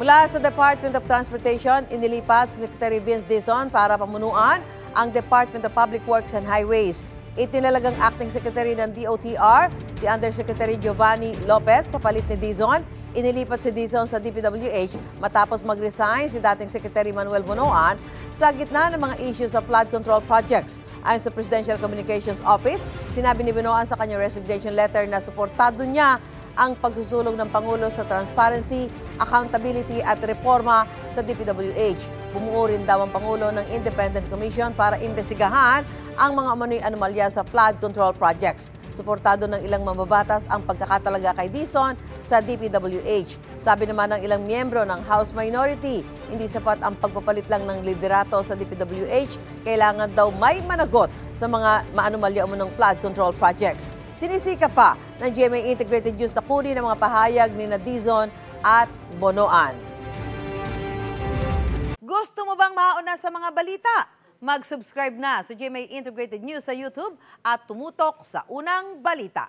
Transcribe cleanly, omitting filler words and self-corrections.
Mula sa Department of Transportation, inilipat si Secretary Vince Dizon para pamunuan ang Department of Public Works and Highways. Itinalagang acting secretary ng DOTR, si Undersecretary Giovanni Lopez, kapalit ni Dizon. Inilipat si Dizon sa DPWH matapos mag-resign si dating Secretary Manuel Bonoan sa gitna ng mga issues sa flood control projects. Ayon sa Presidential Communications Office, sinabi ni Bonoan sa kanyang resignation letter na suportado niya ang pagsusulong ng Pangulo sa transparency, accountability at reforma sa DPWH. Bumuo rin daw ang Pangulo ng Independent Commission para imbestigahan ang mga umano'y anomalya sa flood control projects. Suportado ng ilang mambabatas ang pagkakatalaga kay Dizon sa DPWH. Sabi naman ng ilang miyembro ng House Minority, hindi sapat ang pagpapalit lang ng liderato sa DPWH. Kailangan daw may managot sa mga maanomalya umunong flood control projects. Sinisika pa ng GMA Integrated News na kunin ang mga pahayag ni Dizon at Bonoan. Gusto mo bang mauna sa mga balita? Mag-subscribe na sa GMA Integrated News sa YouTube at tumutok sa unang balita.